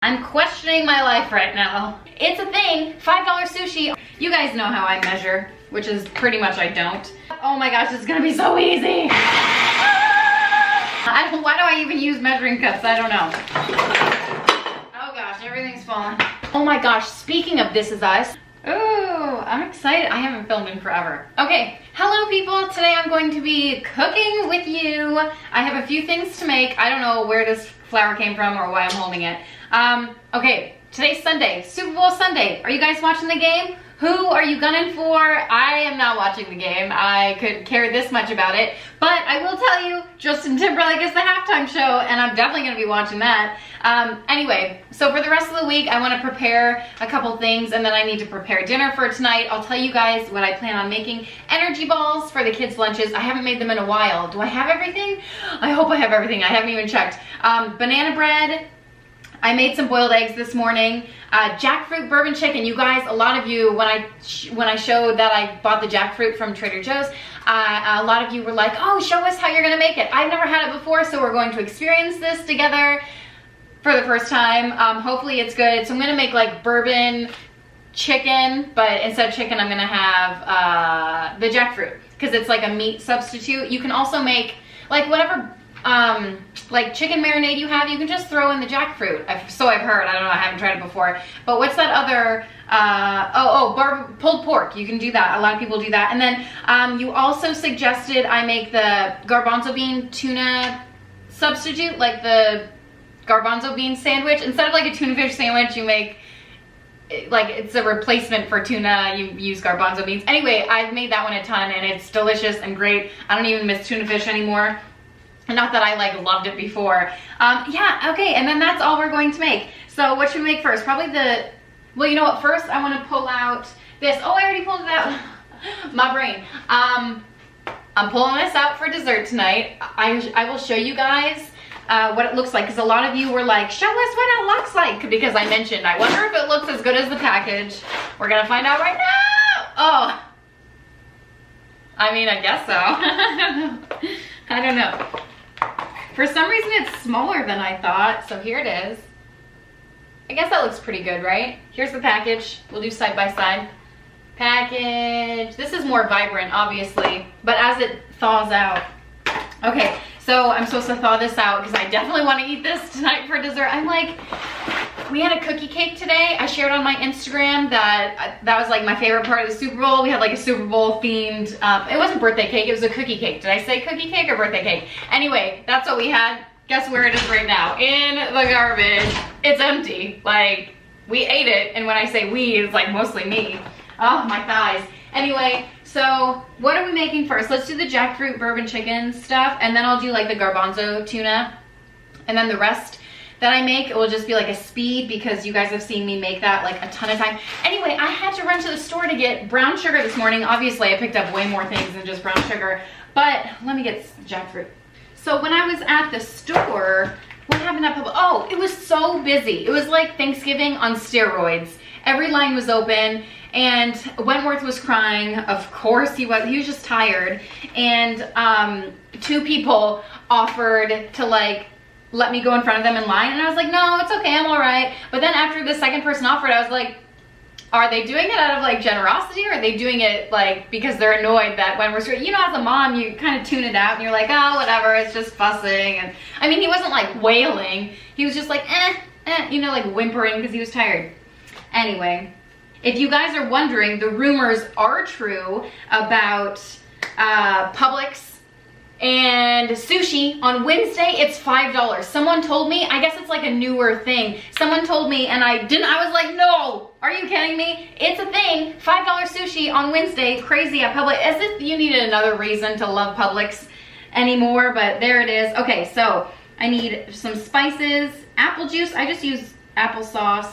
I'm questioning my life right now. It's a thing, $5 sushi. You guys know how I measure, which is pretty much I don't. Oh my gosh, it's gonna be so easy. Why do I even use measuring cups? I don't know. Oh gosh, everything's falling. Oh my gosh, speaking of This Is Us. Oh, I'm excited. I haven't filmed in forever. Okay, hello people. Today I'm going to be cooking with you. I have a few things to make. I don't know where this flour came from or why I'm holding it. Okay, today's Sunday, Super Bowl Sunday. Are you guys watching the game? Who are you gunning for? I am not watching the game. I could care this much about it. But I will tell you, Justin Timberlake is the halftime show, and I'm definitely going to be watching that. Anyway, so for the rest of the week, I want to prepare a couple things, and then I need to prepare dinner for tonight. I'll tell you guys what I plan on making. Energy balls for the kids' lunches. I haven't made them in a while. Do I have everything? I hope I have everything. I haven't even checked. Banana bread. I made some boiled eggs this morning. Jackfruit bourbon chicken. You guys, a lot of you, when I showed that I bought the jackfruit from Trader Joe's, a lot of you were like, oh, show us how you're gonna make it. I've never had it before, so we're going to experience this together for the first time. Hopefully it's good. So I'm gonna make like bourbon chicken, but instead of chicken, I'm gonna have the jackfruit, because it's like a meat substitute. You can also make like whatever like chicken marinade you have, you can just throw in the jackfruit. So I've heard. I don't know, I haven't tried it before. But what's that other, pulled pork. You can do that. A lot of people do that. And then you also suggested I make the garbanzo bean tuna substitute, like the garbanzo bean sandwich. Instead of like a tuna fish sandwich, you make, like, it's a replacement for tuna. You use garbanzo beans. Anyway, I've made that one a ton, and it's delicious and great. I don't even miss tuna fish anymore. Not that I like loved it before. Yeah, okay, and then that's all we're going to make. So what should we make first? Probably well, you know what, first I want to pull out this. Oh, I already pulled that. My brain. I'm pulling this out for dessert tonight. I will show you guys what it looks like, because a lot of you were like, show us what it looks like, because I mentioned, I wonder if it looks as good as the package. We're gonna find out right now. Oh, I mean, I guess so. I don't know. For some reason it's smaller than I thought, so here it is. I guess that looks pretty good, right? Here's the package. We'll do side by side. Package. This is more vibrant, obviously, but as it thaws out. Okay, so I'm supposed to thaw this out because I definitely want to eat this tonight for dessert. I'm like, we had a cookie cake today. I shared on my Instagram that was like my favorite part of the Super Bowl. We had like a Super Bowl themed, it wasn't birthday cake, it was a cookie cake. Did I say cookie cake or birthday cake? Anyway, that's what we had. Guess where it is right now? In the garbage. It's empty. Like, we ate it, and when I say we, it's like mostly me. Oh, my thighs. Anyway, so what are we making first? Let's do the jackfruit bourbon chicken stuff, and then I'll do like the garbanzo tuna, and then the rest that I make, it will just be like a speed, because you guys have seen me make that like a ton of time. Anyway, I had to run to the store to get brown sugar this morning. Obviously, I picked up way more things than just brown sugar, but let me get jackfruit. So when I was at the store, what happened at Publix? Oh, it was so busy. It was like Thanksgiving on steroids. Every line was open, and Wentworth was crying. Of course he was. He was just tired. And two people offered to like let me go in front of them in line, and I was like, no, it's okay, I'm all right. But then after the second person offered, I was like, are they doing it out of like generosity, or are they doing it like because they're annoyed that when we're, you know, as a mom, you kind of tune it out and you're like, oh, whatever, it's just fussing. And I mean, he wasn't like wailing. He was just like, you know, like whimpering because he was tired. Anyway, if you guys are wondering, the rumors are true about Publix and sushi. On Wednesday, it's $5. Someone told me, I guess it's like a newer thing. Someone told me, and I was like, no, are you kidding me? It's a thing, $5 sushi on Wednesday, crazy at Publix, as if you needed another reason to love Publix anymore, but there it is. Okay, so I need some spices, apple juice, I just use applesauce,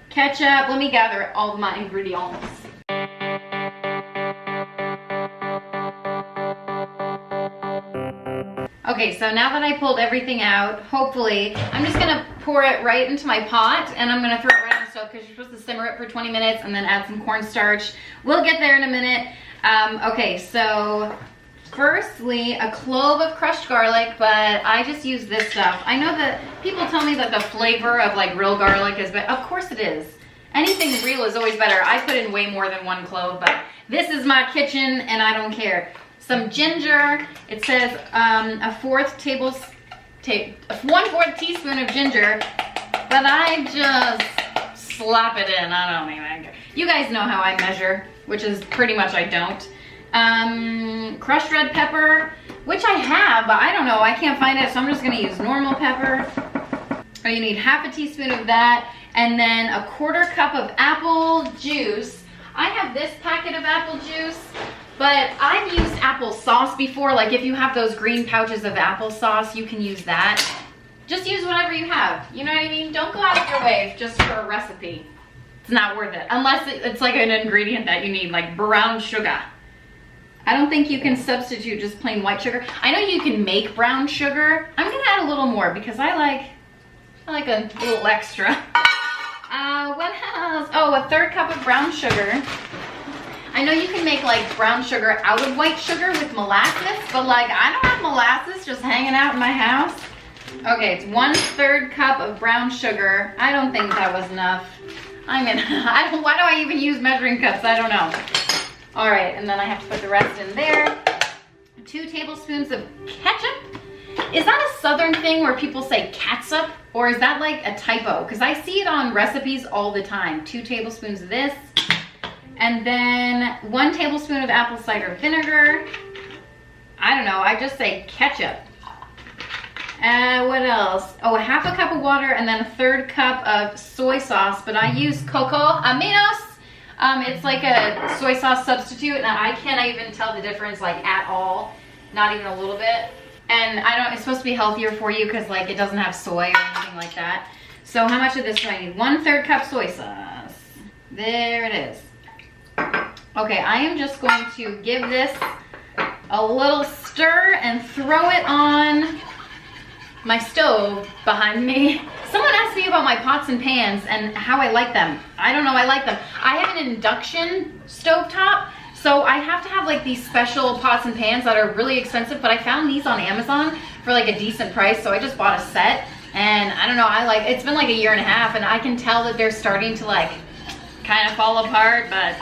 ketchup, let me gather all of my ingredients. Okay, so now that I pulled everything out, hopefully, I'm just gonna pour it right into my pot, and I'm gonna throw it right on the stove because you're supposed to simmer it for 20 minutes and then add some cornstarch. We'll get there in a minute. Okay, so Firstly, a clove of crushed garlic, but I just use this stuff. I know that people tell me that the flavor of like real garlic is better. Of course it is. Anything real is always better. I put in way more than 1 clove, but this is my kitchen and I don't care. Some ginger. It says a 1/4 teaspoon of ginger, but I just slap it in. I don't even care. You guys know how I measure, which is pretty much I don't. Crushed red pepper, which I have, but I don't know, I can't find it, so I'm just gonna use normal pepper. Oh, you need 1/2 teaspoon of that, and then a 1/4 cup of apple juice. I have this packet of apple juice, but I've used apple sauce before. Like if you have those green pouches of applesauce, you can use that. Just use whatever you have, you know what I mean? Don't go out of your way just for a recipe. It's not worth it, unless it's like an ingredient that you need, like brown sugar. I don't think you can substitute just plain white sugar. I know you can make brown sugar. I'm gonna add a little more because I like a little extra. What else? Oh, a 1/3 cup of brown sugar. I know you can make like brown sugar out of white sugar with molasses, but like I don't have molasses just hanging out in my house. Okay, it's 1/3 cup of brown sugar. I don't think that was enough. I mean, why do I even use measuring cups? I don't know. All right, and then I have to put the rest in there. 2 tablespoons of ketchup. Is that a southern thing where people say catsup, or is that like a typo? Because I see it on recipes all the time. 2 tablespoons of this. And then 1 tablespoon of apple cider vinegar. I don't know, I just say ketchup. What else? Oh, 1/2 cup of water, and then a 1/3 cup of soy sauce, but I use coco aminos. It's like a soy sauce substitute, and I can't even tell the difference like at all, not even a little bit. And it's supposed to be healthier for you because like it doesn't have soy or anything like that. So how much of this do I need? 1/3 cup soy sauce. There it is. Okay, I am just going to give this a little stir and throw it on my stove behind me. Someone asked me about my pots and pans and how I like them. I don't know, I like them. I have an induction stovetop, so I have to have like these special pots and pans that are really expensive, but I found these on Amazon for like a decent price, so I just bought a set. And I don't know, it's been like a 1.5 years, and I can tell that they're starting to like kind of fall apart, but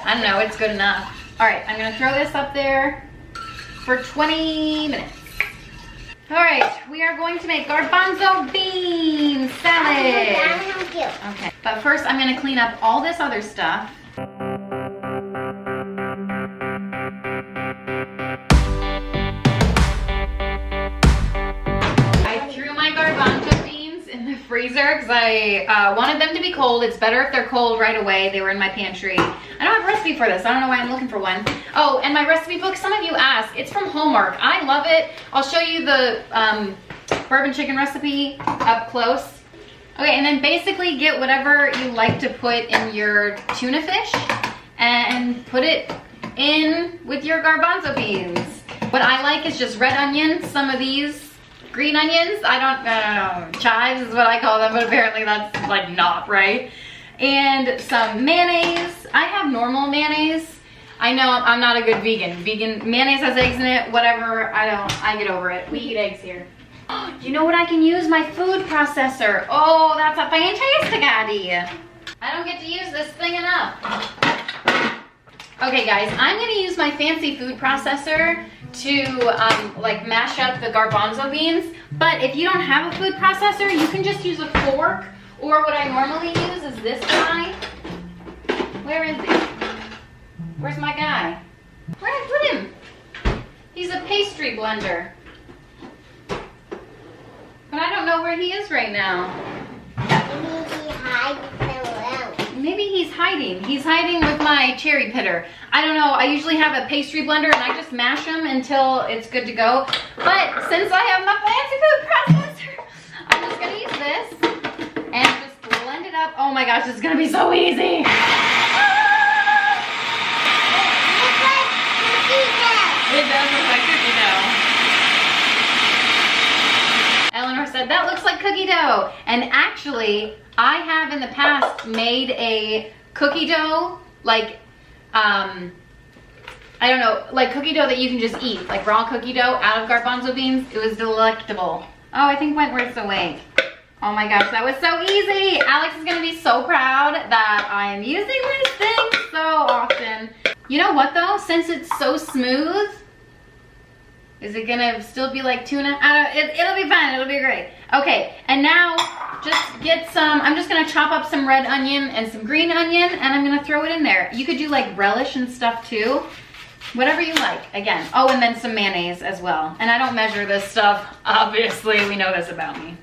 I don't know, it's good enough. All right, I'm gonna throw this up there for 20 minutes. All right, we are going to make garbanzo bean salad. Okay, but first I'm gonna clean up all this other stuff. I threw my garbanzo beans in the freezer because I wanted them to be cold. It's better if they're cold right away. They were in my pantry. I don't have a recipe for this. I don't know why I'm looking for one. Oh, and my recipe book, some of you asked, it's from Hallmark. I love it. I'll show you the bourbon chicken recipe up close. Okay, and then basically get whatever you like to put in your tuna fish and put it in with your garbanzo beans. What I like is just red onions, some of these green onions. I don't know, chives is what I call them, but apparently that's like not right. And some mayonnaise. I have normal mayonnaise. I know I'm not a good vegan. Mayonnaise has eggs in it, whatever, I get over it. We eat eggs here. You know what I can use? My food processor. Oh, that's a fantastic idea. I don't get to use this thing enough. Okay guys, I'm gonna use my fancy food processor to like mash up the garbanzo beans. But if you don't have a food processor, you can just use a fork, or what I normally use is this guy. Where is he? Where's my guy? Where did I put him? He's a pastry blender. But I don't know where he is right now. Maybe he's hiding. He's hiding with my cherry pitter. I don't know. I usually have a pastry blender and I just mash them until it's good to go. But since I have my fancy food processor, I'm just going to use this and just blend it up. Oh my gosh, this is going to be so easy. It does look like cookie dough. Eleanor said, that looks like cookie dough. And actually, I have in the past made a cookie dough, like, I don't know, like cookie dough that you can just eat, like raw cookie dough out of garbanzo beans. It was delectable. Oh, I think Wentworth's awake. Oh my gosh, that was so easy. Alex is gonna be so proud that I am using this thing so often. You know what though, since it's so smooth, is it gonna still be like tuna? It'll be fine, it'll be great. Okay, and now just get some, I'm just gonna chop up some red onion and some green onion and I'm gonna throw it in there. You could do like relish and stuff too. Whatever you like, again. Oh, and then some mayonnaise as well. And I don't measure this stuff, obviously, we know this about me.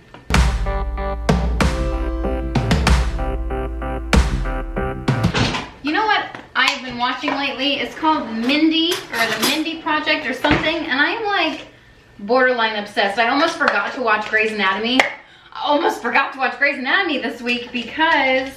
You know what I've been watching lately? It's called Mindy, or the Mindy Project or something, and I'm like borderline obsessed. I almost forgot to watch Grey's Anatomy. I almost forgot to watch Grey's Anatomy this week because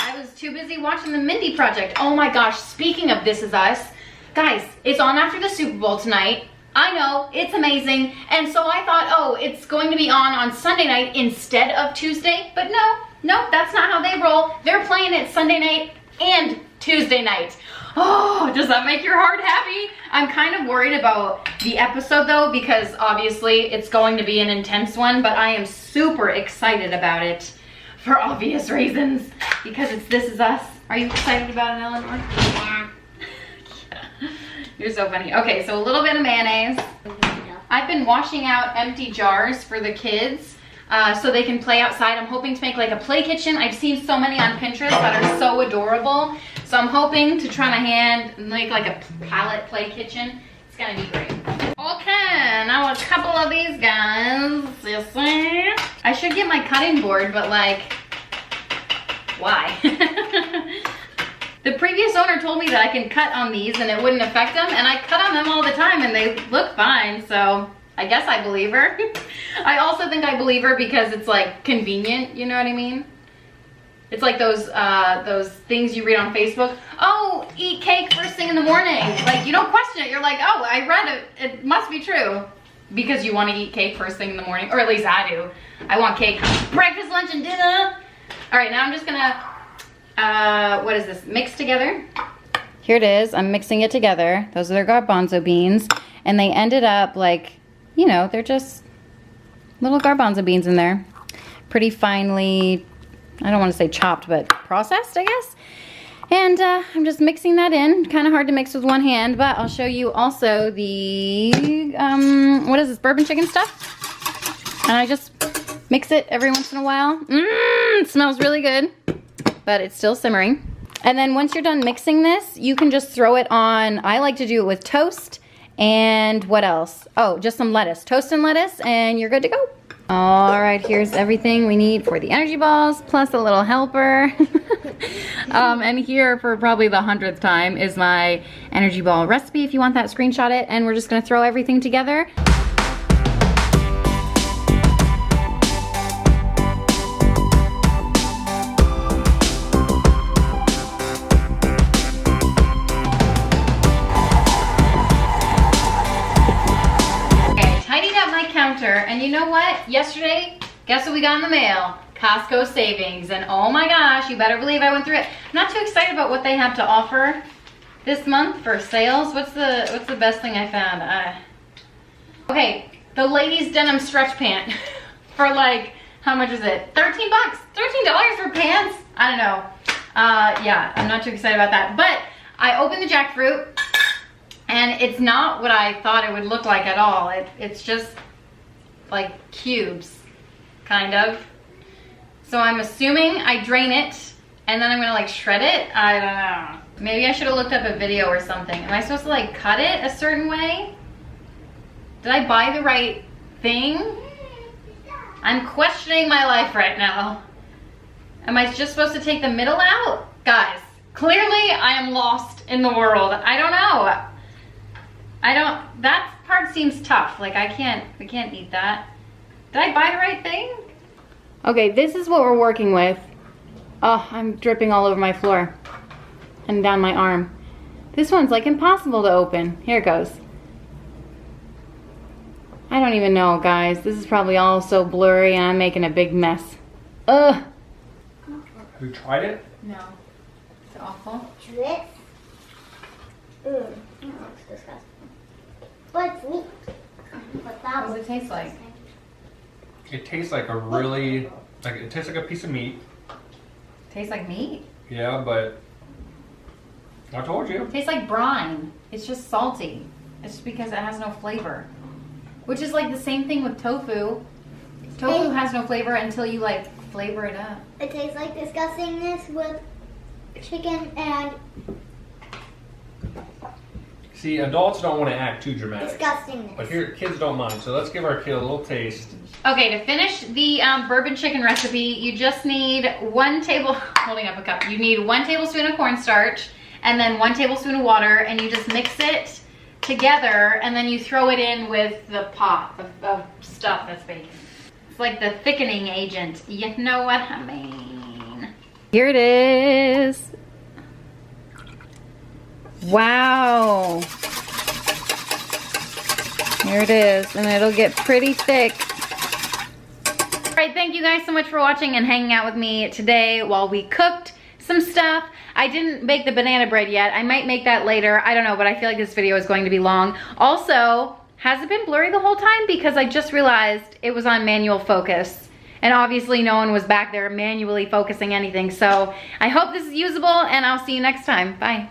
I was too busy watching the Mindy Project. Oh my gosh, speaking of This Is Us, guys, it's on after the Super Bowl tonight. I know, it's amazing. And so I thought, oh, it's going to be on Sunday night instead of Tuesday. But no, that's not how they roll. They're playing it Sunday night and Tuesday night. Oh, does that make your heart happy? I'm kind of worried about the episode though, because obviously it's going to be an intense one, but I am super excited about it for obvious reasons, because it's This Is Us. Are you excited about it, Eleanor? Yeah. You're so funny. Okay, so a little bit of mayonnaise. I've been washing out empty jars for the kids so they can play outside. I'm hoping to make like a play kitchen. I've seen so many on Pinterest that are so adorable. So I'm hoping to try my hand and make like a palette play kitchen. It's gonna be great. Okay, now a couple of these guys. You see? I should get my cutting board, but like, why? The previous owner told me that I can cut on these and it wouldn't affect them, and I cut on them all the time and they look fine, so I guess I believe her. I also think I believe her because it's like convenient, you know what I mean? It's like those things you read on Facebook. Oh, eat cake first thing in the morning. Like, you don't question it. You're like, oh, I read it. It must be true. Because you want to eat cake first thing in the morning. Or at least I do. I want cake breakfast, lunch, and dinner. All right, now I'm just gonna, what is this? Mix together. Here it is. I'm mixing it together. Those are their garbanzo beans. And they ended up like, you know, they're just little garbanzo beans in there. Pretty finely, I don't want to say chopped, but processed, I guess. And I'm just mixing that in. Kind of hard to mix with one hand, but I'll show you also the, what is this, bourbon chicken stuff? And I just mix it every once in a while. It smells really good, but it's still simmering. And then once you're done mixing this, you can just throw it on, I like to do it with toast and what else? Oh, just some lettuce. Toast and lettuce, and you're good to go. All right, here's everything we need for the energy balls, plus a little helper. And here, for probably the 100th time, is my energy ball recipe. If you want that, screenshot it, and we're just gonna throw everything together. And you know what? Yesterday, guess what we got in the mail? Costco savings. And oh my gosh, you better believe I went through it. I'm not too excited about what they have to offer this month for sales. What's the best thing I found? Okay, the ladies denim stretch pant for like, how much is it? 13 bucks? $13 for pants? I don't know. Yeah, I'm not too excited about that. But I opened the jackfruit and it's not what I thought it would look like at all. It's just like cubes, kind of. So I'm assuming I drain it and then I'm gonna like shred it. I don't know. Maybe I should have looked up a video or something. Am I supposed to like cut it a certain way? Did I buy the right thing? I'm questioning my life right now. Am I just supposed to take the middle out? Guys, clearly I am lost in the world. I don't know. That part seems tough. Like I can't eat that. Did I buy the right thing? Okay, this is what we're working with. Oh, I'm dripping all over my floor and down my arm. This one's like impossible to open. Here it goes. I don't even know, guys. This is probably all so blurry and I'm making a big mess. Ugh. Have you tried it? No. It's awful. That looks disgusting. But it's meat. But that What does it taste like? It tastes like a really, like it tastes like a piece of meat. Tastes like meat? Yeah, but I told you. Tastes like brine. It's just salty. It's just because it has no flavor. Which is like the same thing with tofu. Tofu has no flavor until you like flavor it up. It tastes like disgustingness with chicken and See, adults don't want to act too dramatic. disgustingness. But here, kids don't mind. So let's give our kid a little taste. Okay, to finish the bourbon chicken recipe, you just need holding up a cup. You need 1 tablespoon of cornstarch and then 1 tablespoon of water, and you just mix it together, and then you throw it in with the pot of stuff that's baking. It's like the thickening agent. You know what I mean. Here it is. Wow. Here it is, and it'll get pretty thick. All right, thank you guys so much for watching and hanging out with me today while we cooked some stuff. I didn't make the banana bread yet. I might make that later. I don't know, but I feel like this video is going to be long. Also, has it been blurry the whole time? Because I just realized it was on manual focus. And obviously no one was back there manually focusing anything. So I hope this is usable, and I'll see you next time. Bye.